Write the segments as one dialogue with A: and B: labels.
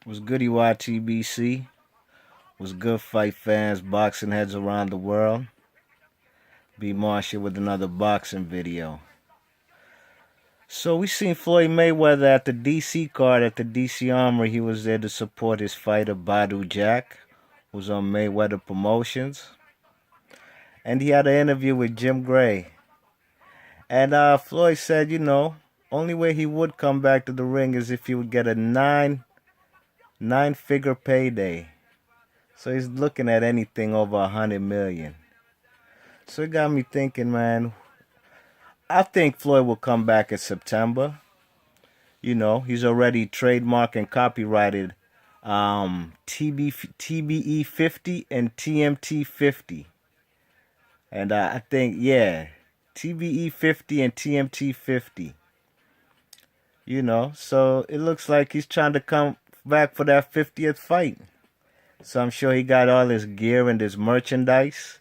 A: Was goody YTBC? Was good fight fans, boxing heads around the world? B Marshall with another boxing video. So we seen Floyd Mayweather at the DC card at the DC Armory. He was there to support his fighter Badu Jack, who's on Mayweather Promotions. And he had an interview with Jim Gray. And Floyd said, only way he would come back to the ring is if he would get a nine-figure payday. So he's looking at anything over 100 million. So it got me thinking, man. I think Floyd will come back in September. He's already trademarked and copyrighted TBE 50 and TMT 50. And I think, yeah, TBE 50 and TMT 50. So it looks like he's trying to come back for that 50th fight. So I'm sure he got all his gear and his merchandise.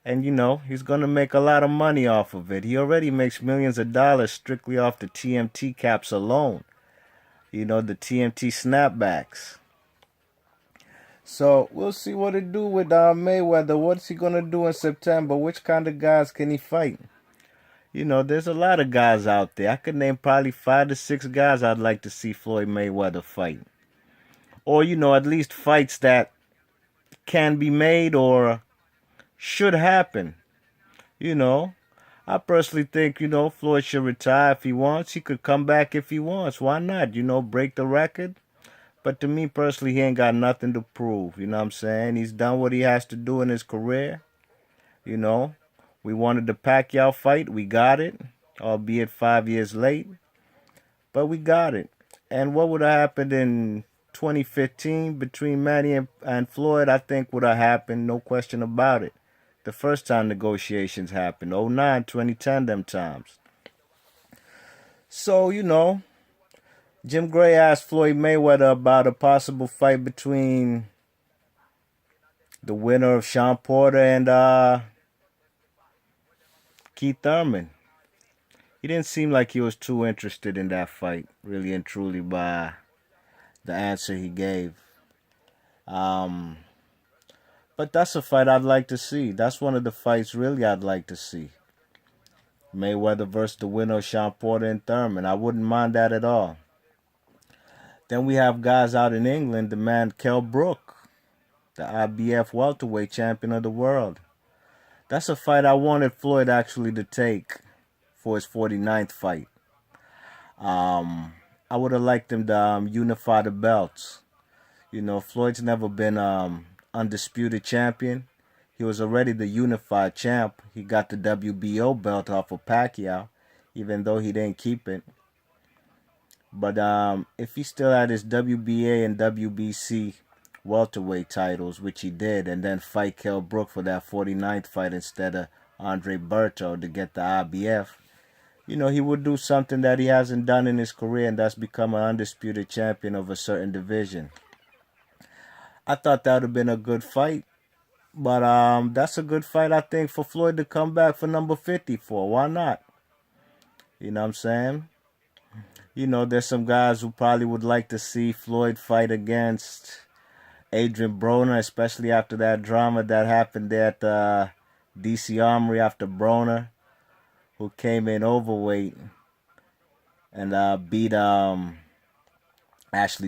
A: And, he's going to make a lot of money off of it. He already makes millions of dollars strictly off the TMT caps alone. The TMT snapbacks. So we'll see what it do with Mayweather. What's he going to do in September? Which kind of guys can he fight? There's a lot of guys out there. I could name probably 5 to 6 guys I'd like to see Floyd Mayweather fight. Or, at least fights that can be made or should happen. I personally think, Floyd should retire if he wants. He could come back if he wants. Why not? Break the record. But to me personally, he ain't got nothing to prove. You know what I'm saying? He's done what he has to do in his career. We wanted the Pacquiao fight. We got it. Albeit 5 years late. But we got it. And what would have happened in 2015 between Manny and Floyd, I think would have happened. No question about it. The first time negotiations happened, 09, 2010, them times. So, Jim Gray asked Floyd Mayweather about a possible fight between the winner of Sean Porter and Keith Thurman. He didn't seem like he was too interested in that fight, really and truly, by the answer he gave. But that's a fight I'd like to see. That's one of the fights really I'd like to see. Mayweather versus the winner of Sean Porter and Thurman. I wouldn't mind that at all. Then we have guys out in England, the man Kell Brook, the IBF welterweight champion of the world. That's a fight I wanted Floyd actually to take for his 49th fight. I would have liked him to unify the belts. Floyd's never been undisputed champion. He was already the unified champ. He got the WBO belt off of Pacquiao, even though he didn't keep it. But if he still had his WBA and WBC welterweight titles, which he did, and then fight Kell Brook for that 49th fight instead of Andre Berto to get the IBF, he would do something that he hasn't done in his career, and that's become an undisputed champion of a certain division. I thought that would have been a good fight. But that's a good fight, I think, for Floyd to come back for number 50 for. Why not? You know what I'm saying? There's some guys who probably would like to see Floyd fight against Adrian Broner, especially after that drama that happened there at the DC Armory after Broner, who came in overweight and beat Ashley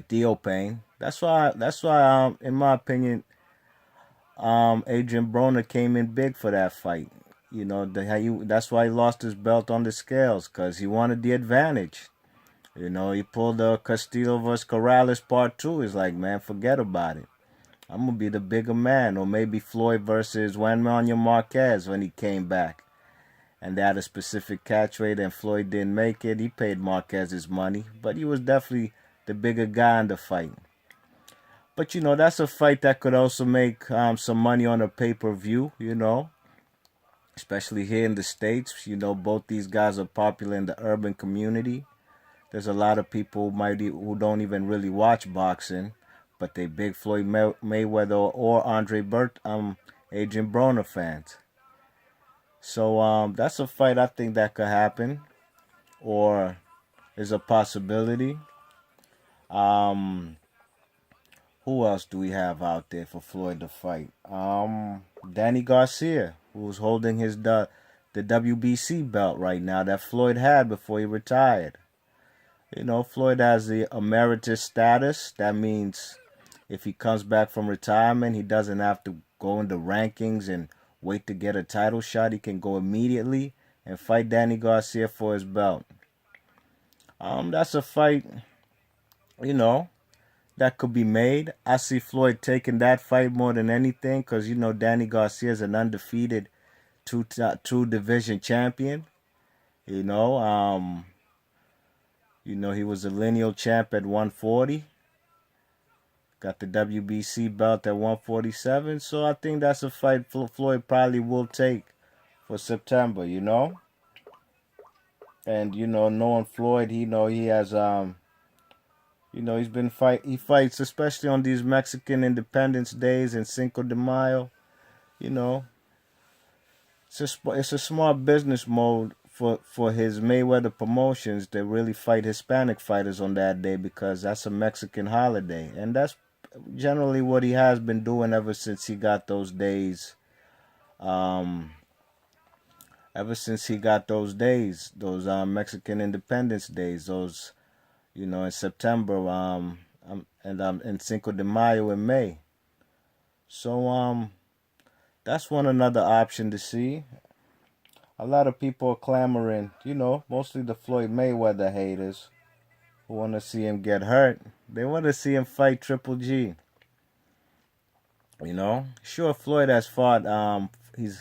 A: Theophane. That's why, in my opinion, Adrian Broner came in big for that fight. That's why he lost his belt on the scales, because he wanted the advantage. He pulled the Castillo vs. Corrales part 2. He's like, man, forget about it. I'm going to be the bigger man. Or maybe Floyd versus Juan Manuel Marquez when he came back. And they had a specific catch weight and Floyd didn't make it. He paid Marquez his money. But he was definitely the bigger guy in the fight. But, that's a fight that could also make some money on a pay-per-view, especially here in the States. Both these guys are popular in the urban community. There's a lot of people who don't even really watch boxing, but they big Floyd Mayweather or Adrian Broner fans. So that's a fight I think that could happen, or is a possibility. Who else do we have out there for Floyd to fight? Danny Garcia, who's holding the WBC belt right now that Floyd had before he retired. You know, Floyd has the emeritus status. That means if he comes back from retirement, he doesn't have to go in the rankings and wait to get a title shot. He can go immediately and fight Danny Garcia for his belt. That's a fight, you know, that could be made. I see Floyd taking that fight more than anything because, you know, Danny Garcia is an undefeated two division champion. You know, he was a lineal champ at 140. Got the WBC belt at 147. So I think that's a fight Floyd probably will take for September, you know. And, you know, knowing Floyd, he has he's been he fights especially on these Mexican Independence Days and Cinco de Mayo. You know, it's a smart business mode for his Mayweather Promotions to really fight Hispanic fighters on that day because that's a Mexican holiday, and that's generally what he has been doing ever since he got those days. Those Mexican Independence Days, those in September, and Cinco de Mayo in May. So that's one another option to see. A lot of people are clamoring, mostly the Floyd Mayweather haters who want to see him get hurt. They want to see him fight Triple G. Sure, Floyd has fought. He's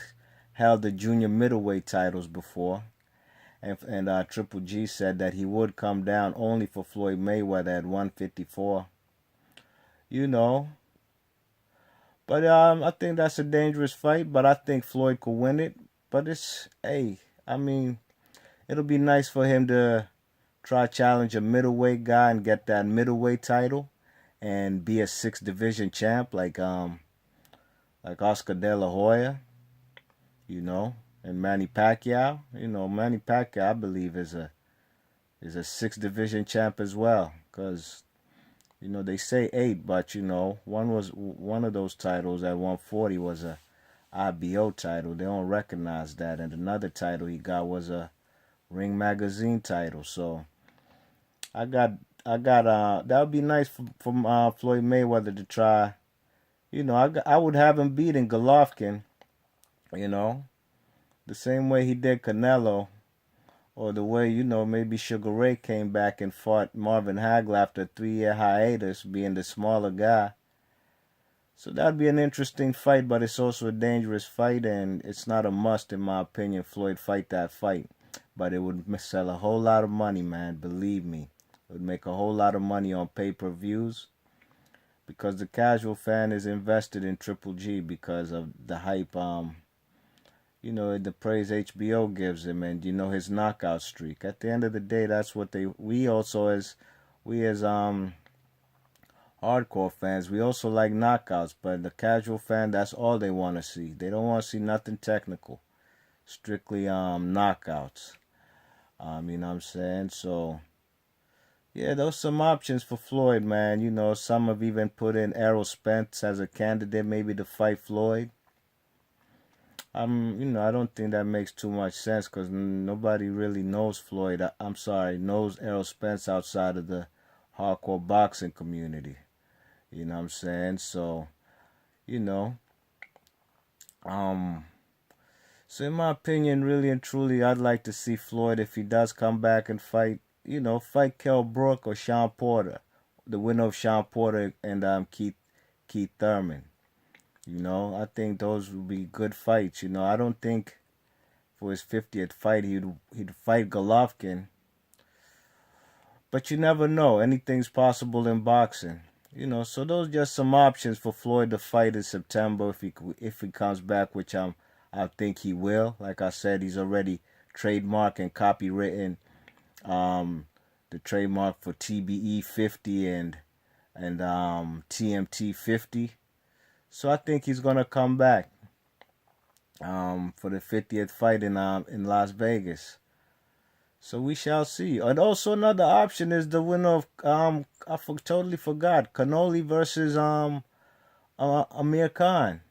A: held the junior middleweight titles before, and Triple G said that he would come down only for Floyd Mayweather at 154. But I think that's a dangerous fight. But I think Floyd could win it. But it'll be nice for him to try challenge a middleweight guy and get that middleweight title, and be a 6 division champ like Oscar De La Hoya, and Manny Pacquiao. Manny Pacquiao, I believe, is a 6 division champ as well, because they say 8, but one of those titles at 140 was a IBO title. They don't recognize that, and another title he got was a Ring Magazine title. So that would be nice for Floyd Mayweather to try. I would have him beating Golovkin, the same way he did Canelo, or the way, maybe Sugar Ray came back and fought Marvin Hagler after a 3-year hiatus, being the smaller guy. So that'd be an interesting fight, but it's also a dangerous fight, and it's not a must, in my opinion, Floyd fight that fight. But it would sell a whole lot of money, man, believe me. It would make a whole lot of money on pay-per-views, because the casual fan is invested in Triple G because of the hype, the praise HBO gives him, and his knockout streak. At the end of the day, that's what we as hardcore fans, we also like knockouts, but the casual fan, that's all they want to see. They don't want to see nothing technical, strictly knockouts. You know what I'm saying? So yeah, those some options for Floyd, man. Some have even put in Errol Spence as a candidate maybe to fight Floyd. I don't think that makes too much sense, because nobody really knows Floyd. Knows Errol Spence outside of the hardcore boxing community. You know what I'm saying? So, so in my opinion, really and truly, I'd like to see Floyd, if he does come back and fight, fight Kell Brook or Sean Porter, the winner of Sean Porter and Keith Thurman. I think those would be good fights. I don't think for his 50th fight he'd fight Golovkin. But you never know. Anything's possible in boxing. So those are just some options for Floyd to fight in September if he comes back, which I think he will. Like I said, he's already trademarked and copywritten the trademark for TBE 50 and TMT 50. So I think he's gonna come back for the 50th fight in Las Vegas. So we shall see. And also another option is the winner of totally forgot, Cannoli versus Amir Khan.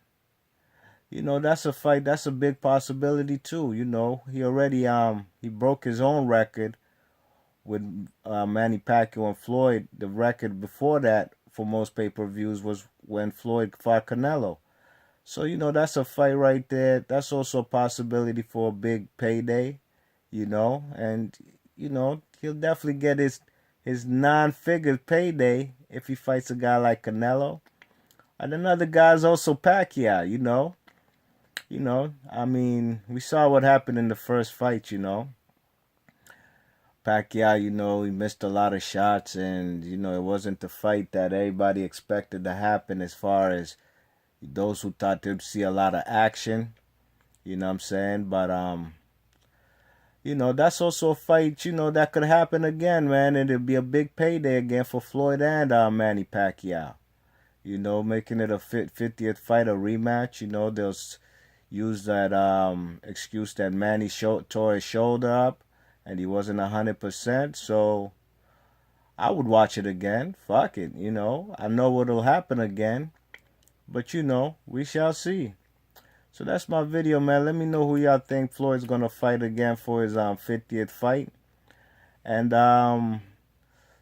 A: You know, that's a fight. That's a big possibility too. You know, he already he broke his own record with Manny Pacquiao and Floyd. The record before that for most pay-per-views was when Floyd fought Canelo. So you know, that's a fight right there. That's also a possibility for a big payday. You know, and you know he'll definitely get his non-figure payday if he fights a guy like Canelo. And another guy's also Pacquiao. I mean, we saw what happened in the first fight. Pacquiao, he missed a lot of shots, and it wasn't the fight that everybody expected to happen. As far as those who thought they'd see a lot of action, you know what I'm saying? But that's also a fight, that could happen again, man. And it'll be a big payday again for Floyd and Manny Pacquiao. Making it a 50th fight, a rematch. They'll use that excuse that Manny tore his shoulder up and he wasn't 100%. So I would watch it again. Fuck it, I know what'll happen again. But we shall see. So that's my video, man. Let me know who y'all think Floyd's gonna fight again for his 50th fight. And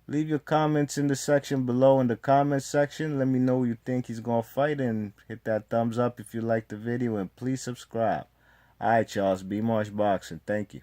A: leave your comments in the section below in the comment section. Let me know who you think he's gonna fight, and hit that thumbs up if you like the video, and please subscribe. Alright, y'all, it's B Marsh Boxing. Thank you.